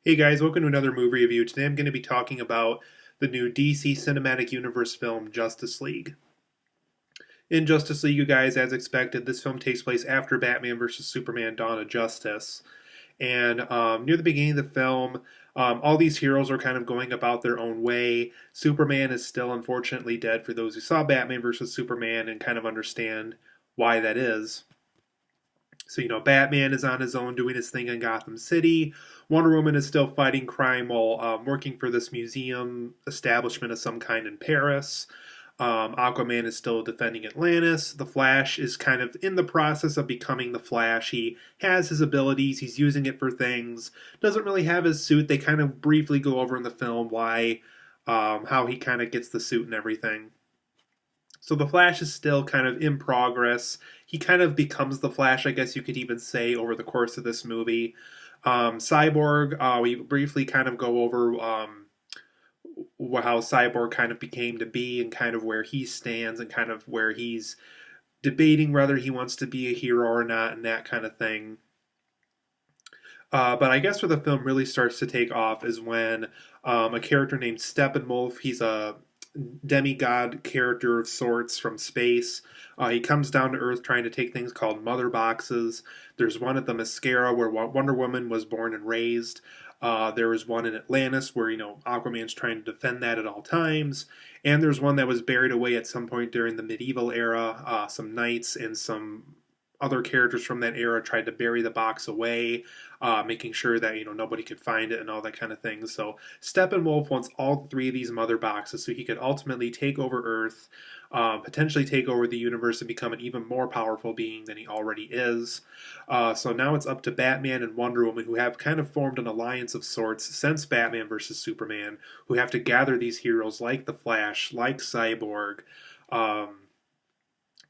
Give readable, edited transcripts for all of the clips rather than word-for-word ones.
Hey guys, welcome to another movie review. Today I'm going to be talking about the new DC Cinematic Universe film, Justice League. In Justice League, you guys, as expected, this film takes place after Batman vs. Superman Dawn of Justice. And near the beginning of the film, all these heroes are kind of going about their own way. Superman is still unfortunately dead for those who saw Batman vs. Superman and kind of understand why that is. So, Batman is on his own doing his thing in Gotham City. Wonder Woman is still fighting crime while working for this museum establishment of some kind in Paris. Aquaman is still defending Atlantis. The Flash is kind of in the process of becoming the Flash. He has his abilities, he's using it for things. Doesn't really have his suit. They kind of briefly go over in the film why, how he kind of gets the suit and everything. So the Flash is still kind of in progress. He kind of becomes the Flash, I guess you could even say, over the course of this movie. Cyborg, we briefly kind of go over how Cyborg kind of became to be and kind of where he stands and kind of where he's debating whether he wants to be a hero or not and that kind of thing. But I guess where the film really starts to take off is when a character named Steppenwolf, he's a Demi-God character of sorts from space. He comes down to Earth trying to take things called mother boxes. There's one at the Mascara where Wonder Woman was born and raised. There was one in Atlantis where, Aquaman's trying to defend that at all times. And there's one that was buried away at some point during the medieval era. Some knights and some other characters from that era tried to bury the box away, making sure that nobody could find it and all that kind of thing. So Steppenwolf wants all three of these mother boxes so he could ultimately take over Earth, potentially take over the universe and become an even more powerful being than he already is. So now it's up to Batman and Wonder Woman, who have kind of formed an alliance of sorts since Batman versus Superman, who have to gather these heroes like the Flash, like Cyborg.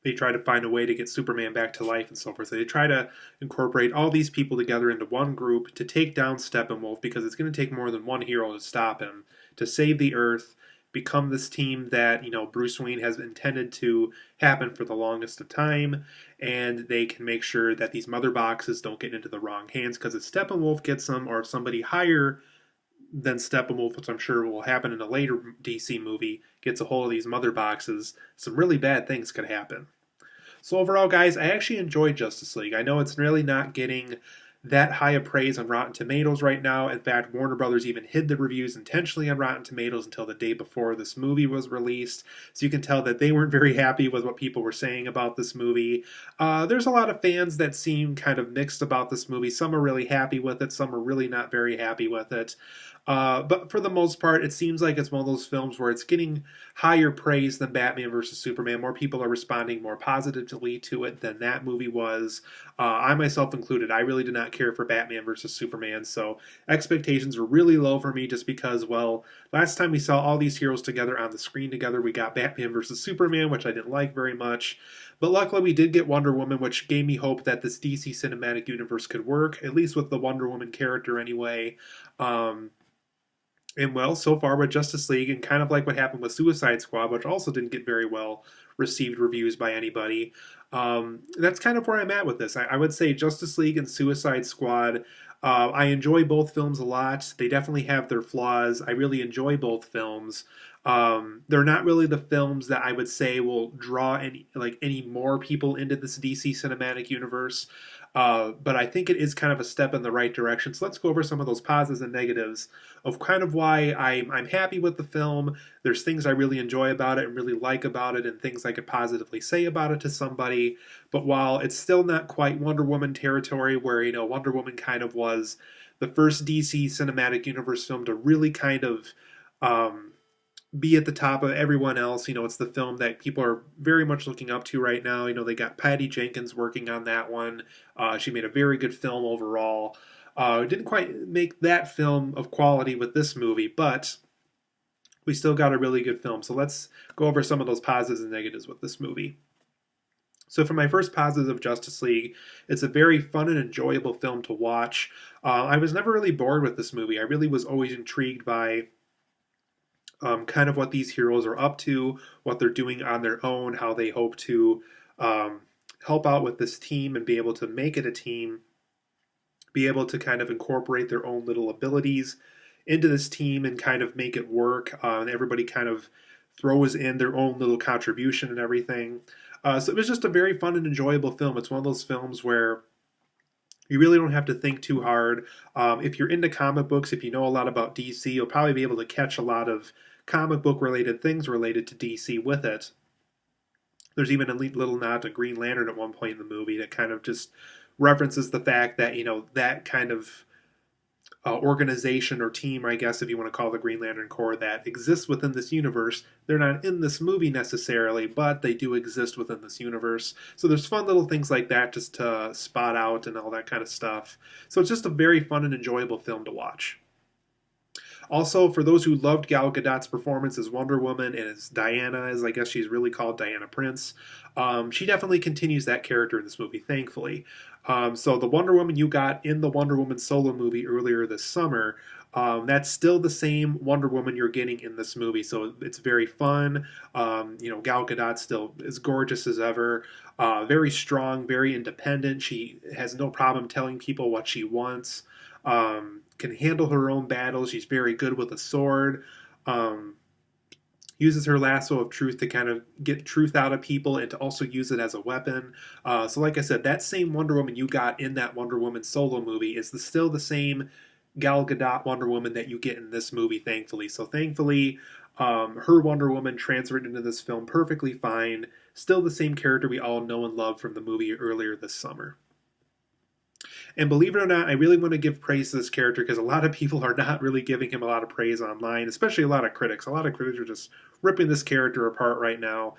They try to find a way to get Superman back to life and so forth. So they try to incorporate all these people together into one group to take down Steppenwolf because it's going to take more than one hero to stop him, to save the Earth, become this team that Bruce Wayne has intended to happen for the longest of time, and they can make sure that these mother boxes don't get into the wrong hands. Because if Steppenwolf gets them, or if somebody higher than Steppenwolf, which I'm sure will happen in a later DC movie, gets a hold of these mother boxes, some really bad things could happen. So overall, guys, I actually enjoyed Justice League. I know it's really not getting that high of praise on Rotten Tomatoes right now. In fact, Warner Brothers even hid the reviews intentionally on Rotten Tomatoes until the day before this movie was released. So you can tell that they weren't very happy with what people were saying about this movie. There's a lot of fans that seem kind of mixed about this movie. Some are really happy with it, some are really not very happy with it. But for the most part, it seems like it's one of those films where it's getting higher praise than Batman vs. Superman. More people are responding more positively to it than that movie was. I myself included. I really did not care for Batman vs. Superman, so expectations were really low for me just because, well, last time we saw all these heroes together on the screen together, we got Batman vs. Superman, which I didn't like very much. But luckily, we did get Wonder Woman, which gave me hope that this DC cinematic universe could work, at least with the Wonder Woman character anyway. And well, so far with Justice League, and kind of like what happened with Suicide Squad, which also didn't get very well received reviews by anybody, that's kind of where I'm at with this. I would say Justice League and Suicide Squad, I enjoy both films a lot. They definitely have their flaws. I really enjoy both films. They're not really the films that I would say will draw any more people into this DC cinematic universe. But I think it is kind of a step in the right direction. So let's go over some of those positives and negatives of kind of why I'm happy with the film. There's things I really enjoy about it and really like about it, and things I could positively say about it to somebody. But while it's still not quite Wonder Woman territory, where Wonder Woman kind of was the first DC cinematic universe film to really kind of be at the top of everyone else. It's the film that people are very much looking up to right now. They got Patty Jenkins working on that one. She made a very good film overall. Didn't quite make that film of quality with this movie, but we still got a really good film. So let's go over some of those positives and negatives with this movie. So for my first positive of Justice League, it's a very fun and enjoyable film to watch. I was never really bored with this movie. I really was always intrigued by kind of what these heroes are up to, what they're doing on their own, how they hope to help out with this team and be able to make it a team be able to kind of incorporate their own little abilities into this team and kind of make it work. And everybody kind of throws in their own little contribution and everything. So it was just a very fun and enjoyable film. It's one of those films where you really don't have to think too hard. If you're into comic books, if you know a lot about DC, you'll probably be able to catch a lot of comic book related things related to DC with it. There's even a little nod to Green Lantern at one point in the movie that kind of just references the fact that, that kind of organization or team, I guess, if you want to call the Green Lantern Corps, that exists within this universe. They're not in this movie necessarily, but they do exist within this universe. So there's fun little things like that just to spot out and all that kind of stuff. So it's just a very fun and enjoyable film to watch. Also, for those who loved Gal Gadot's performance as Wonder Woman and as Diana, as I guess she's really called, Diana Prince, she definitely continues that character in this movie, thankfully. So the Wonder Woman you got in the Wonder Woman solo movie earlier this summer, that's still the same Wonder Woman you're getting in this movie. So it's very fun. Gal Gadot still as gorgeous as ever, very strong, very independent. She has no problem telling people what she wants. Can handle her own battles. She's very good with a sword. Uses her lasso of truth to kind of get truth out of people and to also use it as a weapon. So like I said, that same Wonder Woman you got in that Wonder Woman solo movie is still the same Gal Gadot Wonder Woman that you get in this movie, thankfully. So thankfully, her Wonder Woman transferred into this film perfectly fine. Still the same character we all know and love from the movie earlier this summer. And believe it or not, I really want to give praise to this character because a lot of people are not really giving him a lot of praise online, especially a lot of critics. A lot of critics are just ripping this character apart right now.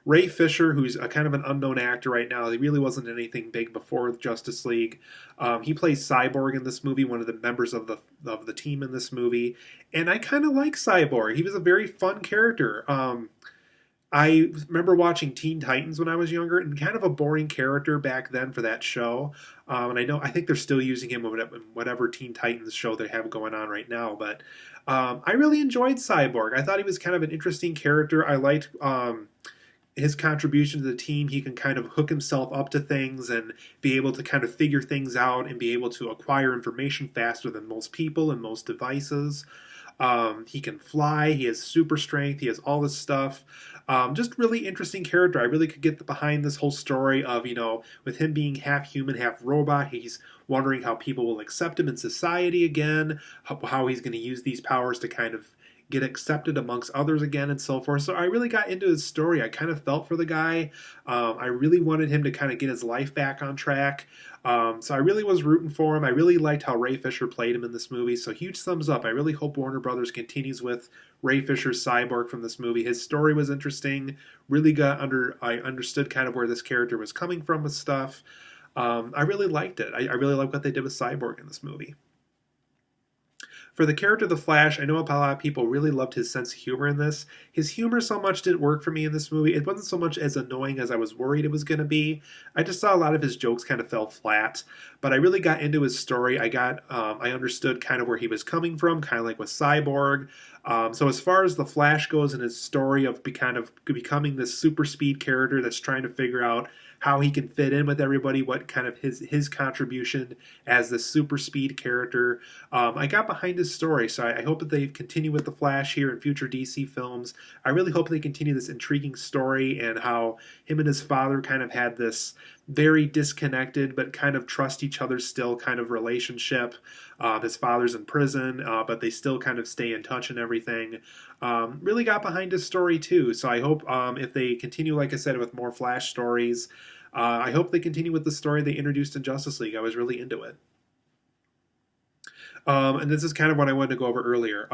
Ray Fisher, who's a kind of an unknown actor right now, he really wasn't anything big before Justice League. He plays Cyborg in this movie, one of the members of the team in this movie, and I kind of like Cyborg. He was a very fun character. I remember watching Teen Titans when I was younger, and kind of a boring character back then for that show. And I think they're still using him in whatever Teen Titans show they have going on right now. But I really enjoyed Cyborg. I thought he was kind of an interesting character. I liked his contribution to the team. He can kind of hook himself up to things and be able to kind of figure things out and be able to acquire information faster than most people and most devices. He can fly. He has super strength. He has all this stuff. Just really interesting character. I really could get behind this whole story of, with him being half human, half robot, he's wondering how people will accept him in society again, how he's going to use these powers to kind of get accepted amongst others again and so forth. So I really got into his story. I kind of felt for the guy. I really wanted him to kind of get his life back on track. So I really was rooting for him. I really liked how Ray Fisher played him in this movie. So huge thumbs up. I really hope Warner Brothers continues with Ray Fisher's Cyborg from this movie. His story was interesting. Really I understood kind of where this character was coming from with stuff. I really liked it. I really like what they did with Cyborg in this movie. For the character of the Flash, I know a lot of people really loved his sense of humor in this. His humor so much didn't work for me in this movie. It wasn't so much as annoying as I was worried it was going to be. I just saw a lot of his jokes kind of fell flat. But I really got into his story. I understood kind of where he was coming from, kind of like with Cyborg. So as far as the Flash goes and his story of becoming this super speed character that's trying to figure out how he can fit in with everybody, what kind of his contribution as this super speed character. I got behind his story, so I hope that they continue with the Flash here in future DC films. I really hope they continue this intriguing story and how him and his father kind of had this very disconnected but kind of trust each other still kind of relationship. His father's in prison, but they still kind of stay in touch and everything. Really got behind his story too, so I hope if they continue, like I said, with more Flash stories, I hope they continue with the story they introduced in Justice League. I was really into it. And this is kind of what I wanted to go over earlier.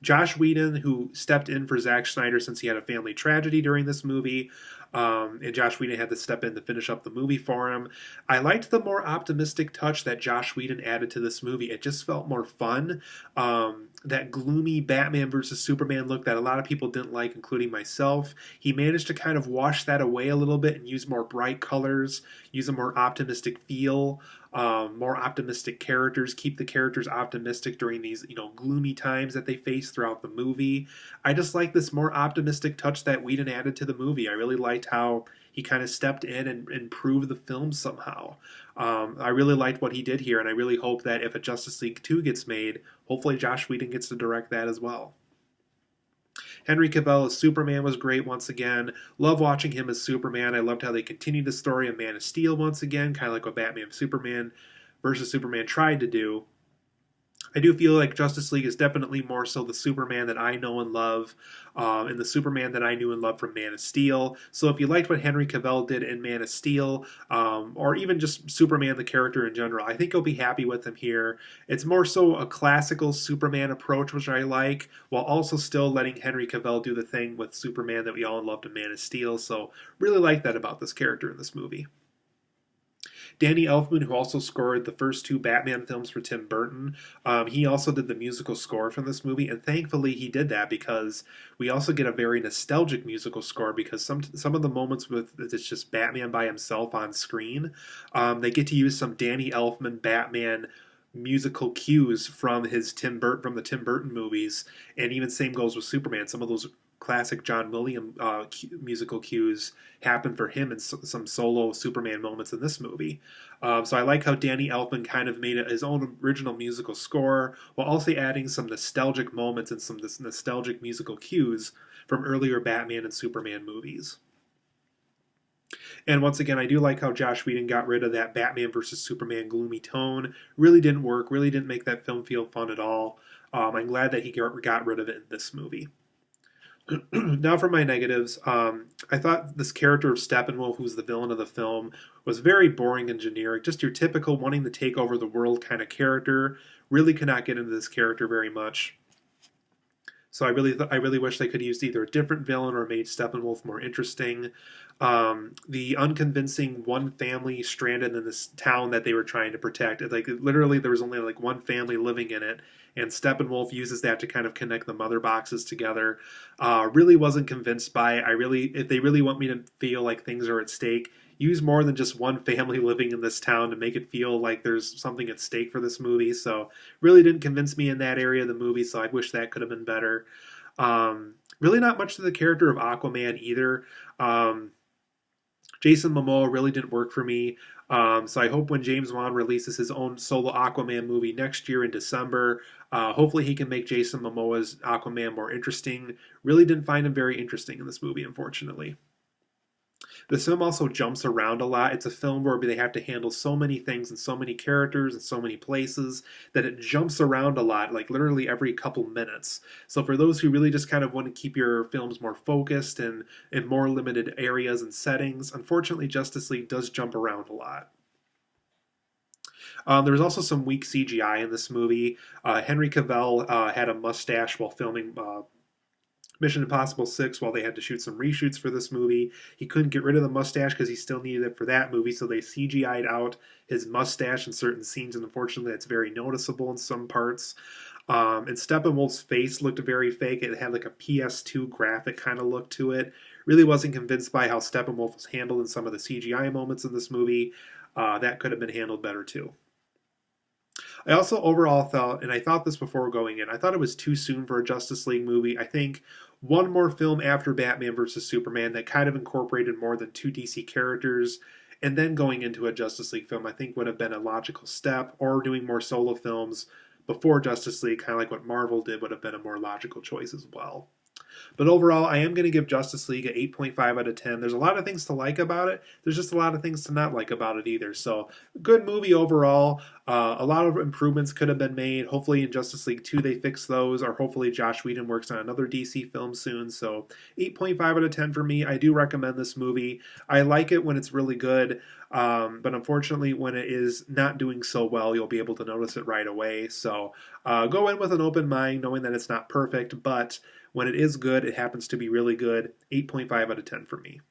Josh Whedon, who stepped in for Zack Snyder since he had a family tragedy during this movie, and Josh Whedon had to step in to finish up the movie for him. I liked the more optimistic touch that Josh Whedon added to this movie. It just felt more fun. That gloomy Batman versus Superman look that a lot of people didn't like, including myself. He managed to kind of wash that away a little bit and use more bright colors, use a more optimistic feel. more optimistic characters, keep the characters optimistic during these, gloomy times that they face throughout the movie. I just like this more optimistic touch that Whedon added to the movie. I really liked how he kind of stepped in and improved the film somehow. I really liked what he did here, and I really hope that if a Justice League 2 gets made, hopefully Josh Whedon gets to direct that as well. Henry Cavill as Superman was great once again. Love watching him as Superman. I loved how they continued the story of Man of Steel once again, kind of like what Batman Superman versus Superman tried to do. I do feel like Justice League is definitely more so the Superman that I know and love, and the Superman that I knew and loved from Man of Steel. So if you liked what Henry Cavill did in Man of Steel, or even just Superman the character in general, I think you'll be happy with him here. It's more so a classical Superman approach, which I like, while also still letting Henry Cavill do the thing with Superman that we all loved in Man of Steel. So really like that about this character in this movie. Danny Elfman, who also scored the first two Batman films for Tim Burton, he also did the musical score from this movie, and thankfully he did that because we also get a very nostalgic musical score because some of the moments with it's just Batman by himself on screen, they get to use some Danny Elfman Batman musical cues from from the Tim Burton movies, and even same goes with Superman. Some of those classic John Williams musical cues happen for him in some solo Superman moments in this movie. So I like how Danny Elfman kind of made his own original musical score while also adding some nostalgic moments and some nostalgic musical cues from earlier Batman and Superman movies. And once again, I do like how Josh Whedon got rid of that Batman versus Superman gloomy tone. Really didn't work, really didn't make that film feel fun at all. I'm glad that he got rid of it in this movie. Now for my negatives. I thought this character of Steppenwolf, who's the villain of the film, was very boring and generic. Just your typical wanting to take over the world kind of character. Really could not get into this character very much. So I really wish they could have used either a different villain or made Steppenwolf more interesting. The unconvincing one family stranded in this town that they were trying to protect. Like literally, there was only like one family living in it, and Steppenwolf uses that to kind of connect the mother boxes together. Really wasn't convinced by it. If they really want me to feel like things are at stake, use more than just one family living in this town to make it feel like there's something at stake for this movie. So really didn't convince me in that area of the movie, so I wish that could have been better. Really not much to the character of Aquaman either. Jason Momoa really didn't work for me. So I hope when James Wan releases his own solo Aquaman movie next year in December, hopefully he can make Jason Momoa's Aquaman more interesting. Really didn't find him very interesting in this movie, unfortunately. This film also jumps around a lot. It's a film where they have to handle so many things and so many characters and so many places that it jumps around a lot, like literally every couple minutes. So for those who really just kind of want to keep your films more focused and in more limited areas and settings, unfortunately Justice League does jump around a lot. There was also some weak CGI in this movie. Henry Cavill had a mustache while filming Mission Impossible 6 while they had to shoot some reshoots for this movie. He couldn't get rid of the mustache because he still needed it for that movie, so they CGI'd out his mustache in certain scenes, and unfortunately that's very noticeable in some parts. And Steppenwolf's face looked very fake. It had like a PS2 graphic kind of look to it. Really wasn't convinced by how Steppenwolf was handled in some of the CGI moments in this movie. That could have been handled better too. I also overall thought, and I thought this before going in, I thought it was too soon for a Justice League movie. I think one more film after Batman vs. Superman that kind of incorporated more than two DC characters, and then going into a Justice League film, I think would have been a logical step, or doing more solo films before Justice League, kind of like what Marvel did, would have been a more logical choice as well. But overall, I am going to give Justice League an 8.5 out of 10. There's a lot of things to like about it. There's just a lot of things to not like about it either. So, good movie overall. A lot of improvements could have been made. Hopefully in Justice League 2 they fix those, or hopefully Josh Whedon works on another DC film soon. So, 8.5 out of 10 for me. I do recommend this movie. I like it when it's really good, but unfortunately when it is not doing so well, you'll be able to notice it right away. So, go in with an open mind, knowing that it's not perfect, but when it is good, it happens to be really good. 8.5 out of 10 for me.